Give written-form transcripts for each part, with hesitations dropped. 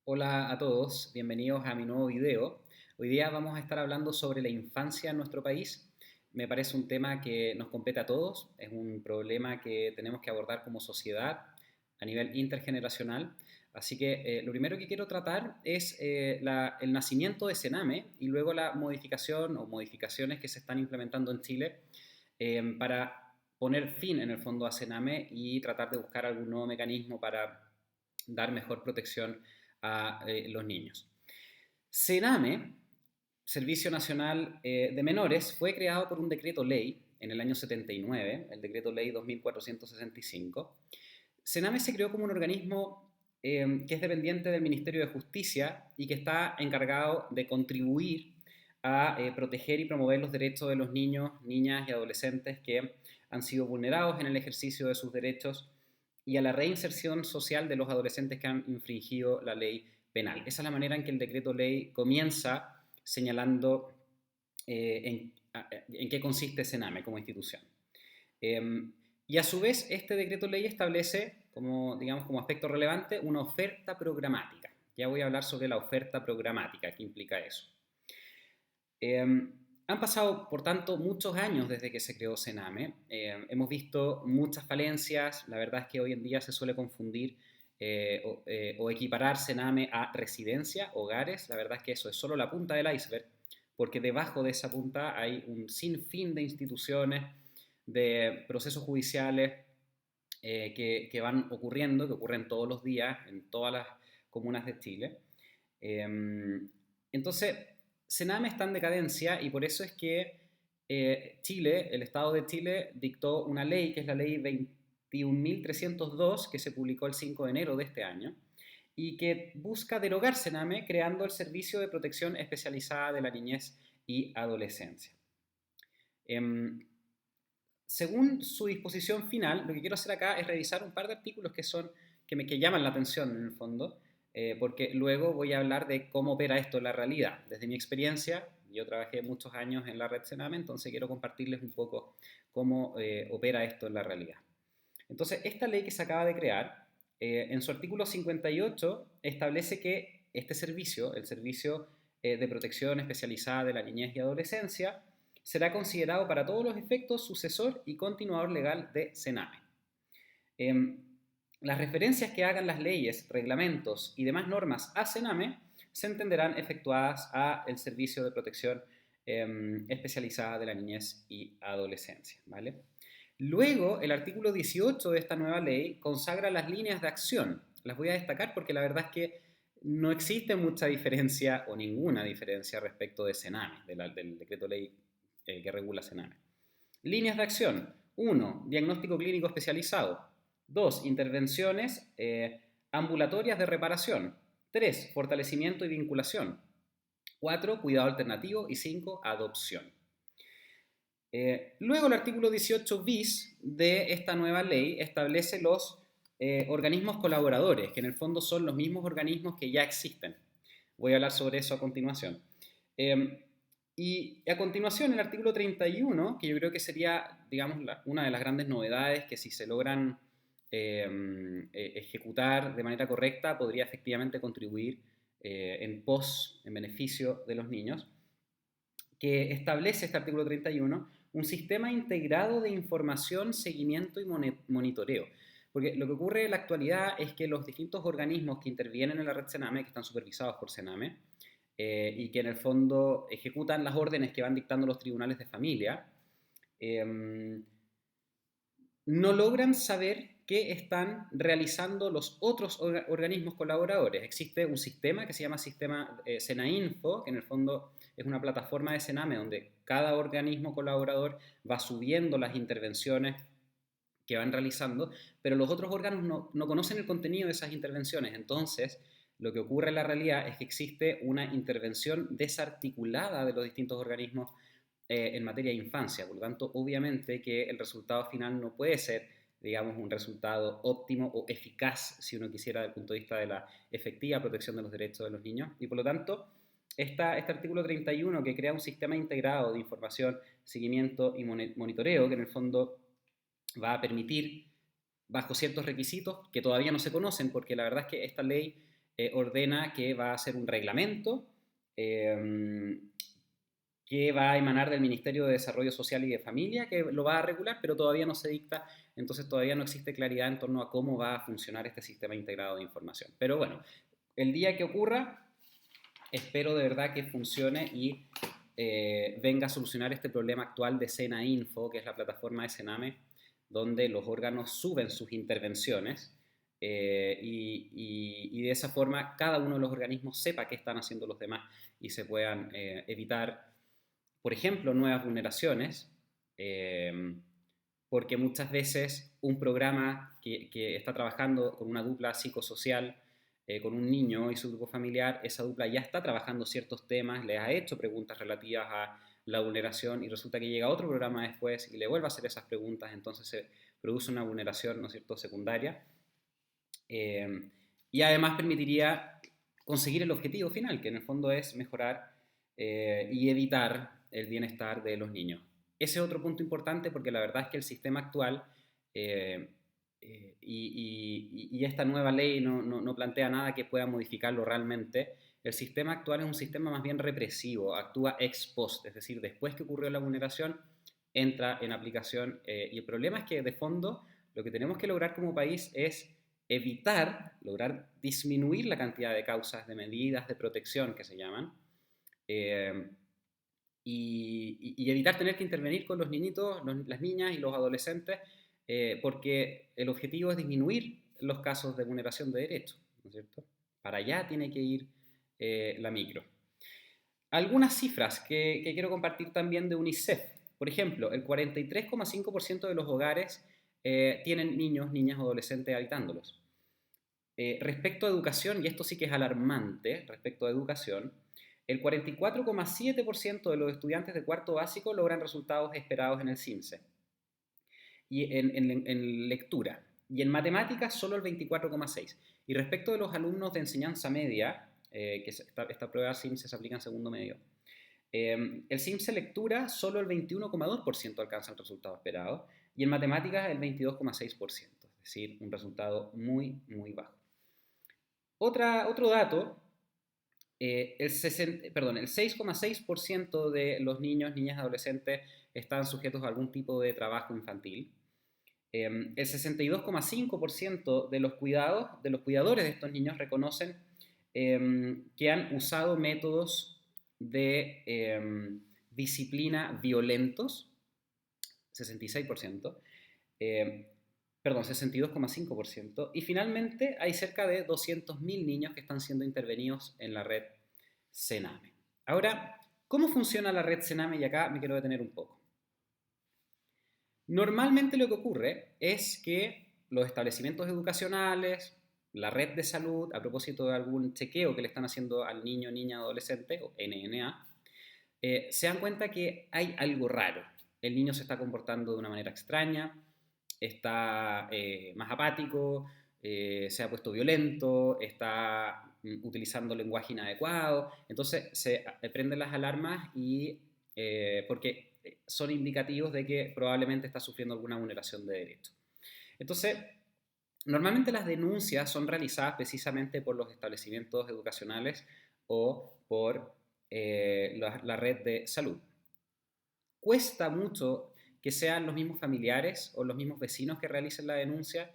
Hola a todos, bienvenidos a mi nuevo video. Hoy día vamos a estar hablando sobre la infancia en nuestro país. Me parece un tema que nos compete a todos, es un problema que tenemos que abordar como sociedad a nivel intergeneracional. Así que lo primero que quiero tratar es el nacimiento de Sename y luego la modificación o modificaciones que se están implementando en Chile para poner fin en el fondo a Sename y tratar de buscar algún nuevo mecanismo para dar mejor protección a los niños. Sename, Servicio Nacional de Menores, fue creado por un decreto ley en el año 79, el decreto ley 2465. Sename se creó como un organismo que es dependiente del Ministerio de Justicia y que está encargado de contribuir a proteger y promover los derechos de los niños, niñas y adolescentes que han sido vulnerados en el ejercicio de sus derechos y a la reinserción social de los adolescentes que han infringido la ley penal. Esa es la manera en que el decreto ley comienza señalando en qué consiste Sename como institución. Eh, y a su vez, este decreto ley establece como, digamos, como aspecto relevante una oferta programática. Ya voy a hablar sobre la oferta programática, qué implica eso. Han pasado, por tanto, muchos años desde que se creó Sename. Hemos visto muchas falencias. La verdad es que hoy en día se suele confundir o equiparar Sename a residencia, hogares. La verdad es que eso es solo la punta del iceberg, porque debajo de esa punta hay un sinfín de instituciones, de procesos judiciales que van ocurriendo, que ocurren todos los días en todas las comunas de Chile. Entonces, Sename está en decadencia y por eso es que Chile, el Estado de Chile, dictó una ley, que es la ley 21.302, que se publicó el 5 de enero de este año, y que busca derogar Sename creando el Servicio de Protección Especializada de la Niñez y Adolescencia. Eh, Según su disposición final, lo que quiero hacer acá es revisar un par de artículos que llaman la atención en el fondo, porque luego voy a hablar de cómo opera esto en la realidad. Desde mi experiencia, yo trabajé muchos años en la red Sename, entonces quiero compartirles un poco cómo opera esto en la realidad. Entonces, esta ley que se acaba de crear, en su artículo 58, establece que este servicio, el Servicio de Protección Especializada de la Niñez y Adolescencia, será considerado para todos los efectos sucesor y continuador legal de Sename. Eh, las referencias que hagan las leyes, reglamentos y demás normas a Sename se entenderán efectuadas a el Servicio de Protección Especializada de la Niñez y Adolescencia, ¿vale? Luego, el artículo 18 de esta nueva ley consagra las líneas de acción. Las voy a destacar porque la verdad es que no existe mucha diferencia o ninguna diferencia respecto de Sename, del decreto ley que regula Sename. Líneas de acción. 1. Diagnóstico clínico especializado. 2. Intervenciones ambulatorias de reparación. 3. Fortalecimiento y vinculación. 4. Cuidado alternativo. Y 5. Adopción. Luego el artículo 18 bis de esta nueva ley establece los organismos colaboradores, que en el fondo son los mismos organismos que ya existen. Voy a hablar sobre eso a continuación. Y a continuación el artículo 31, que yo creo que sería, digamos, una de las grandes novedades que si se logran ejecutar de manera correcta podría efectivamente contribuir en beneficio de los niños, que establece este artículo 31 un sistema integrado de información, seguimiento y monitoreo. Porque lo que ocurre en la actualidad es que los distintos organismos que intervienen en la red Sename, que están supervisados por Sename, y que en el fondo ejecutan las órdenes que van dictando los tribunales de familia, eh, no logran saber qué están realizando los otros organismos colaboradores. Existe un sistema que se llama sistema Senainfo, que en el fondo es una plataforma de Sename donde cada organismo colaborador va subiendo las intervenciones que van realizando, pero los otros órganos no conocen el contenido de esas intervenciones. Entonces, lo que ocurre en la realidad es que existe una intervención desarticulada de los distintos organismos en materia de infancia. Por lo tanto, obviamente que el resultado final no puede ser, digamos, un resultado óptimo o eficaz, si uno quisiera, desde el punto de vista de la efectiva protección de los derechos de los niños. Y por lo tanto, este artículo 31 que crea un sistema integrado de información, seguimiento y monitoreo, que en el fondo va a permitir, bajo ciertos requisitos que todavía no se conocen, porque la verdad es que esta ley ordena que va a ser un reglamento eh, que va a emanar del Ministerio de Desarrollo Social y de Familia, que lo va a regular, pero todavía no se dicta, entonces todavía no existe claridad en torno a cómo va a funcionar este sistema integrado de información. Pero bueno, el día que ocurra, espero de verdad que funcione y venga a solucionar este problema actual de Sena Info, que es la plataforma de Sename, donde los órganos suben sus intervenciones y de esa forma cada uno de los organismos sepa qué están haciendo los demás y se puedan evitar, por ejemplo, nuevas vulneraciones, eh, porque muchas veces un programa que está trabajando con una dupla psicosocial, con un niño y su grupo familiar, esa dupla ya está trabajando ciertos temas, le ha hecho preguntas relativas a la vulneración y resulta que llega otro programa después y le vuelve a hacer esas preguntas, entonces se produce una vulneración, ¿no es cierto?, secundaria. Eh, y además permitiría conseguir el objetivo final, que en el fondo es mejorar y evitar el bienestar de los niños. Ese es otro punto importante porque la verdad es que el sistema actual eh, y esta nueva ley no plantea nada que pueda modificarlo realmente. El sistema actual es un sistema más bien represivo, actúa ex post, es decir, después que ocurrió la vulneración, entra en aplicación. Y el problema es que de fondo lo que tenemos que lograr como país es lograr disminuir la cantidad de causas, de medidas de protección que se llaman, eh, y evitar tener que intervenir con los niñitos, las niñas y los adolescentes, porque el objetivo es disminuir los casos de vulneración de derechos, ¿no es cierto? Para allá tiene que ir la micro. Algunas cifras que quiero compartir también de UNICEF. Por ejemplo, el 43,5% de los hogares tienen niños, niñas o adolescentes habitándolos. Respecto a educación, y esto sí que es alarmante, respecto a educación, el 44,7% de los estudiantes de cuarto básico logran resultados esperados en el CIMSE y en lectura. Y en matemáticas solo el 24,6%. Y respecto de los alumnos de enseñanza media, que esta prueba CIMSE se aplica en segundo medio, el CIMSE lectura solo el 21,2% alcanza el resultado esperado y en matemáticas el 22,6%, es decir, un resultado muy, muy bajo. Otro dato, el 6,6% de los niños, niñas y adolescentes están sujetos a algún tipo de trabajo infantil. El 62,5% de los cuidadores de estos niños reconocen que han usado métodos de disciplina violentos, 66%, perdón, 62,5%, y finalmente hay cerca de 200.000 niños que están siendo intervenidos en la red Sename. Ahora, ¿cómo funciona la red Sename? Y acá me quiero detener un poco. Normalmente lo que ocurre es que los establecimientos educacionales, la red de salud, a propósito de algún chequeo que le están haciendo al niño, niña, adolescente, o NNA, se dan cuenta que hay algo raro. El niño se está comportando de una manera extraña, está más apático, se ha puesto violento, está utilizando lenguaje inadecuado. Entonces se prenden las alarmas y porque son indicativos de que probablemente está sufriendo alguna vulneración de derechos. Entonces, normalmente las denuncias son realizadas precisamente por los establecimientos educacionales o por la red de salud. Cuesta mucho que sean los mismos familiares o los mismos vecinos que realicen la denuncia,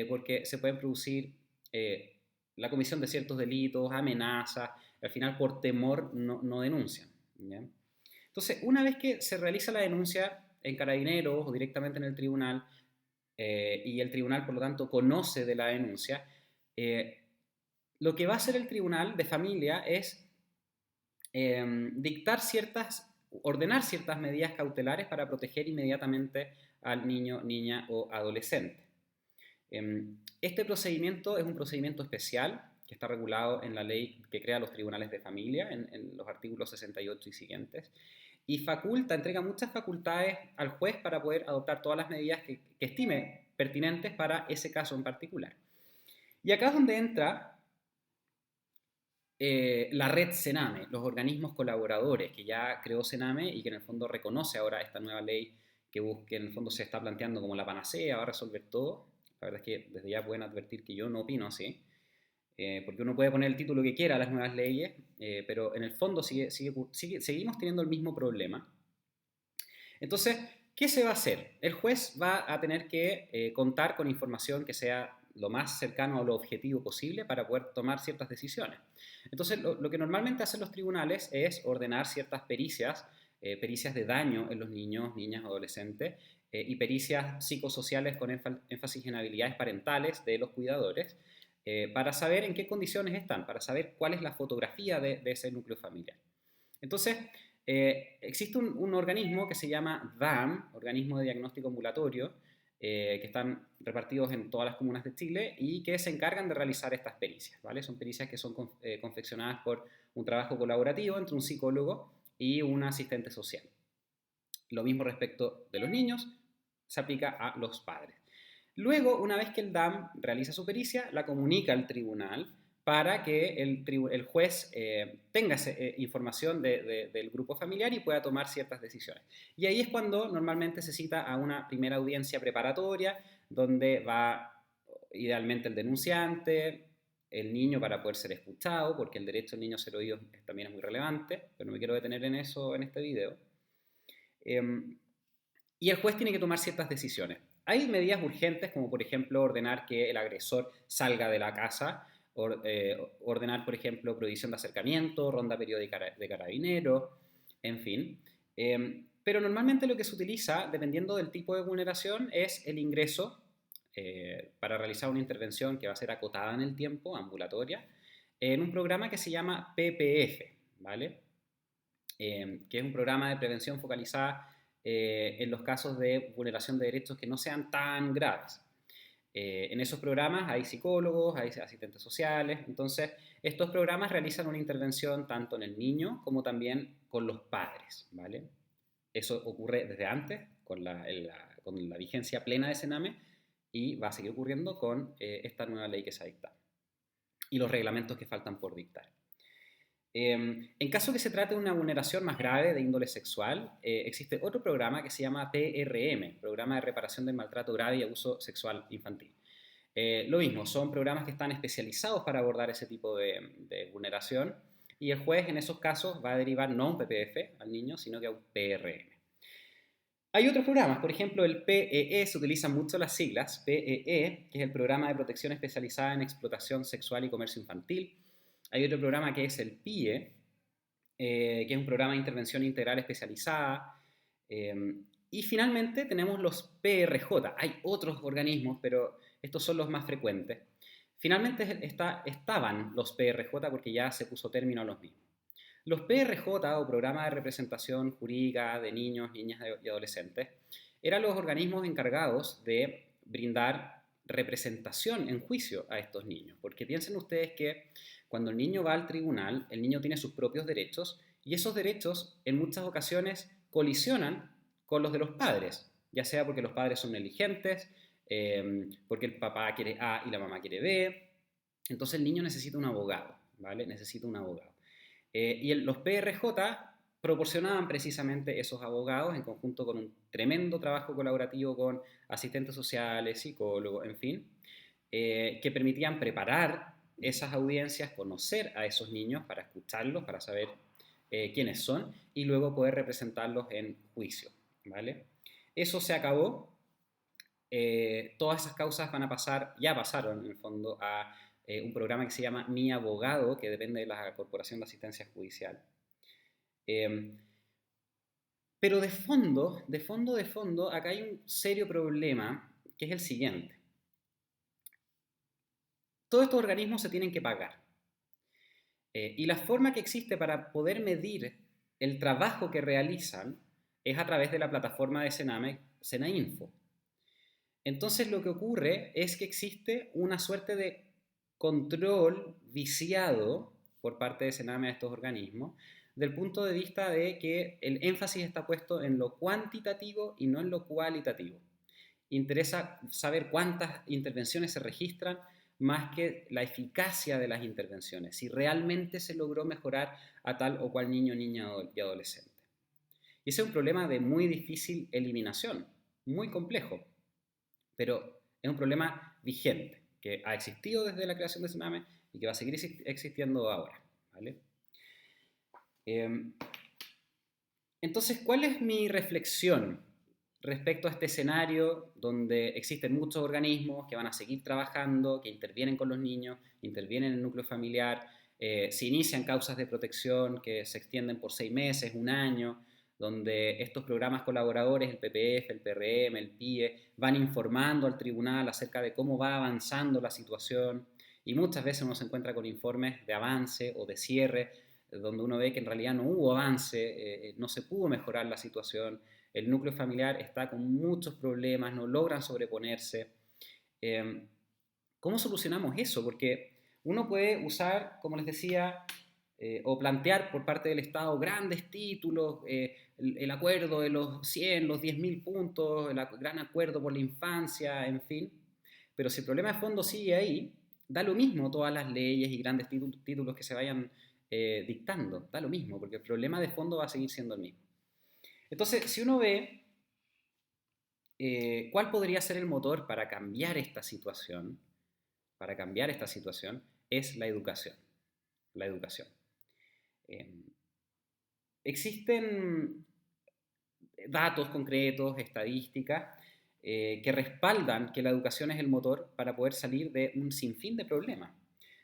porque se pueden producir la comisión de ciertos delitos, amenazas, al final por temor no denuncian. ¿Ya? Entonces, una vez que se realiza la denuncia en Carabineros o directamente en el tribunal, y el tribunal, por lo tanto, conoce de la denuncia, lo que va a hacer el tribunal de familia es ordenar ciertas medidas cautelares para proteger inmediatamente al niño, niña o adolescente. Este procedimiento es un procedimiento especial que está regulado en la ley que crea los tribunales de familia, en los artículos 68 y siguientes, y entrega muchas facultades al juez para poder adoptar todas las medidas que estime pertinentes para ese caso en particular. Y acá es donde entra la red Sename, los organismos colaboradores que ya creó Sename y que en el fondo reconoce ahora esta nueva ley que en el fondo se está planteando como la panacea, va a resolver todo. La verdad es que desde ya pueden advertir que yo no opino así. porque uno puede poner el título que quiera a las nuevas leyes, pero en el fondo seguimos teniendo el mismo problema. Entonces, ¿qué se va a hacer? El juez va a tener que contar con información que sea lo más cercano a lo objetivo posible para poder tomar ciertas decisiones. Entonces, lo que normalmente hacen los tribunales es ordenar ciertas pericias, pericias de daño en los niños, niñas, adolescentes, y pericias psicosociales con énfasis en habilidades parentales de los cuidadores, para saber en qué condiciones están, para saber cuál es la fotografía de ese núcleo familiar. Entonces, existe un organismo que se llama DAM, Organismo de Diagnóstico Ambulatorio, que están repartidos en todas las comunas de Chile y que se encargan de realizar estas pericias, ¿vale? Son pericias que son confeccionadas por un trabajo colaborativo entre un psicólogo y un asistente social. Lo mismo respecto de los niños, se aplica a los padres. Luego, una vez que el DAM realiza su pericia, la comunica al tribunal para que el juez tenga información del grupo familiar y pueda tomar ciertas decisiones. Y ahí es cuando normalmente se cita a una primera audiencia preparatoria, donde va idealmente el denunciante, el niño para poder ser escuchado, porque el derecho del niño a ser oído también es muy relevante, pero no me quiero detener en eso en este video. Y el juez tiene que tomar ciertas decisiones. Hay medidas urgentes, como por ejemplo ordenar que el agresor salga de la casa, ordenar, por ejemplo, prohibición de acercamiento, ronda periódica de carabineros, en fin. Pero normalmente lo que se utiliza, dependiendo del tipo de vulneración, es el ingreso para realizar una intervención que va a ser acotada en el tiempo, ambulatoria, en un programa que se llama PPF, ¿vale? Que es un programa de prevención focalizada en los casos de vulneración de derechos que no sean tan graves. En esos programas hay psicólogos, hay asistentes sociales, entonces estos programas realizan una intervención tanto en el niño como también con los padres, ¿vale? Eso ocurre desde antes, con la vigencia plena de Sename, y va a seguir ocurriendo con esta nueva ley que se ha dictado y los reglamentos que faltan por dictar. En caso que se trate de una vulneración más grave de índole sexual, existe otro programa que se llama PRM, Programa de Reparación del Maltrato Grave y Abuso Sexual Infantil. Lo mismo, son programas que están especializados para abordar ese tipo de vulneración y el juez en esos casos va a derivar no a un PPF al niño, sino que a un PRM. Hay otros programas, por ejemplo el PEE, se utilizan mucho las siglas, PEE, que es el Programa de Protección Especializada en Explotación Sexual y Comercio Infantil. Hay otro programa que es el PIE, que es un programa de intervención integral especializada. Y finalmente tenemos los PRJ. Hay otros organismos, pero estos son los más frecuentes. Finalmente estaban los PRJ porque ya se puso término a los mismos. Los PRJ, o Programa de Representación Jurídica de Niños, Niñas y Adolescentes, eran los organismos encargados de brindar representación en juicio a estos niños. Porque piensen ustedes que cuando el niño va al tribunal, el niño tiene sus propios derechos y esos derechos en muchas ocasiones colisionan con los de los padres, ya sea porque los padres son negligentes, porque el papá quiere A y la mamá quiere B. Entonces el niño necesita un abogado, ¿vale? Necesita un abogado. Los PRJ proporcionaban precisamente esos abogados en conjunto con un tremendo trabajo colaborativo con asistentes sociales, psicólogos, en fin, que permitían preparar esas audiencias, conocer a esos niños para escucharlos, para saber quiénes son y luego poder representarlos en juicio, ¿vale? Eso se acabó. Todas esas causas van a pasar, ya pasaron en el fondo, a un programa que se llama Mi Abogado, que depende de la Corporación de Asistencia Judicial. Pero de fondo, acá hay un serio problema, que es el siguiente. Todos estos organismos se tienen que pagar. Y la forma que existe para poder medir el trabajo que realizan es a través de la plataforma de Sename, Senainfo. Entonces lo que ocurre es que existe una suerte de control viciado por parte de Sename a estos organismos, del punto de vista de que el énfasis está puesto en lo cuantitativo y no en lo cualitativo. Interesa saber cuántas intervenciones se registran más que la eficacia de las intervenciones, si realmente se logró mejorar a tal o cual niño, niña y adolescente. Y ese es un problema de muy difícil eliminación, muy complejo, pero es un problema vigente, que ha existido desde la creación de Sename y que va a seguir existiendo ahora, ¿vale? Em, entonces, ¿cuál es mi reflexión respecto a este escenario donde existen muchos organismos que van a seguir trabajando, que intervienen con los niños, intervienen en el núcleo familiar, se inician causas de protección que se extienden por 6 meses, un año, donde estos programas colaboradores, el PPF, el PRM, el PIE, van informando al tribunal acerca de cómo va avanzando la situación y muchas veces uno se encuentra con informes de avance o de cierre donde uno ve que en realidad no hubo avance, no se pudo mejorar la situación, el núcleo familiar está con muchos problemas, no logran sobreponerse. Eh, ¿Cómo solucionamos eso? Porque uno puede usar, como les decía, o plantear por parte del Estado grandes títulos, el acuerdo de los 100, los 10.000 puntos, el gran acuerdo por la infancia, en fin. Pero si el problema de fondo sigue ahí, da lo mismo todas las leyes y grandes títulos que se vayan dictando, da lo mismo, porque el problema de fondo va a seguir siendo el mismo. Entonces, si uno ve cuál podría ser el motor para cambiar esta situación, es la educación. La educación. Eh, Existen datos concretos, estadísticas, que respaldan que la educación es el motor para poder salir de un sinfín de problemas.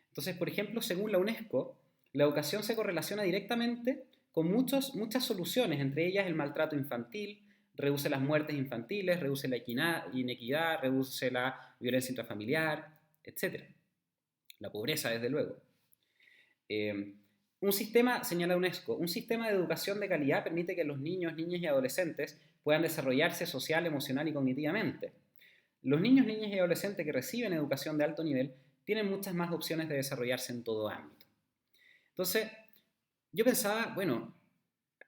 Entonces, por ejemplo, según la UNESCO, la educación se correlaciona directamente con muchas soluciones, entre ellas el maltrato infantil, reduce las muertes infantiles, reduce la inequidad, reduce la violencia intrafamiliar, etc. La pobreza, desde luego. Eh, señala UNESCO, un sistema de educación de calidad permite que los niños, niñas y adolescentes puedan desarrollarse social, emocional y cognitivamente. Los niños, niñas y adolescentes que reciben educación de alto nivel tienen muchas más opciones de desarrollarse en todo ámbito. Entonces, yo pensaba, bueno,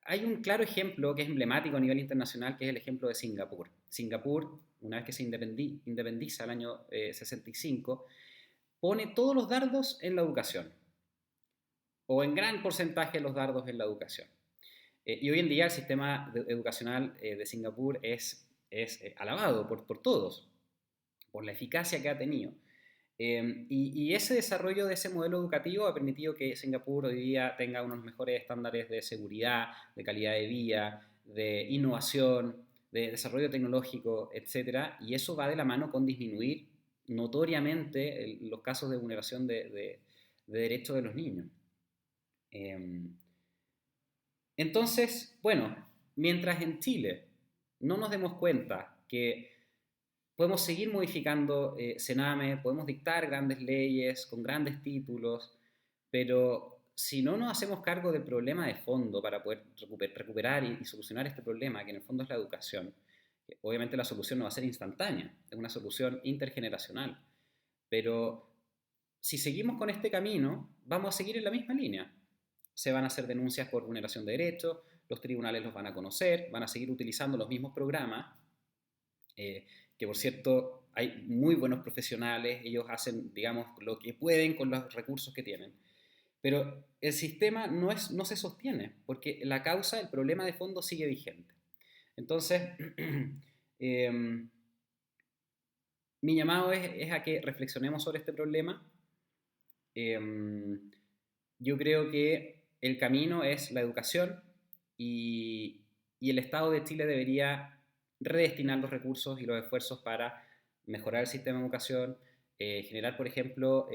hay un claro ejemplo que es emblemático a nivel internacional, que es el ejemplo de Singapur. Singapur, una vez que se independiza el año 65, pone todos los dardos en la educación, o en gran porcentaje los dardos en la educación. Y hoy en día el sistema educacional de Singapur es alabado por todos, por la eficacia que ha tenido. Y ese desarrollo de ese modelo educativo ha permitido que Singapur hoy día tenga unos mejores estándares de seguridad, de calidad de vida, de innovación, de desarrollo tecnológico, etc. Y eso va de la mano con disminuir notoriamente los casos de vulneración de derechos de los niños. Entonces, bueno, mientras en Chile no nos demos cuenta que podemos seguir modificando Sename, podemos dictar grandes leyes con grandes títulos, pero si no nos hacemos cargo del problema de fondo para poder recuperar y solucionar este problema, que en el fondo es la educación, obviamente la solución no va a ser instantánea, es una solución intergeneracional, pero si seguimos con este camino, vamos a seguir en la misma línea. Se van a hacer denuncias por vulneración de derechos, los tribunales los van a conocer, van a seguir utilizando los mismos programas, que por cierto hay muy buenos profesionales, ellos hacen, digamos, lo que pueden con los recursos que tienen. Pero el sistema no se sostiene, porque la causa, el problema de fondo sigue vigente. Entonces, eh, mi llamado es a que reflexionemos sobre este problema. Yo creo que el camino es la educación y el Estado de Chile debería redestinar los recursos y los esfuerzos para mejorar el sistema de educación, generar, por ejemplo,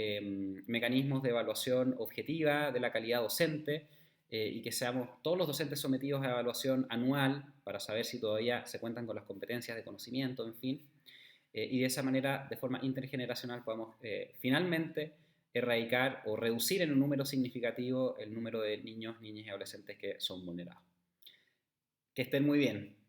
mecanismos de evaluación objetiva de la calidad docente y que seamos todos los docentes sometidos a evaluación anual para saber si todavía se cuentan con las competencias de conocimiento, en fin. Y de esa manera, de forma intergeneracional, podemos finalmente erradicar o reducir en un número significativo el número de niños, niñas y adolescentes que son vulnerados. Que estén muy bien.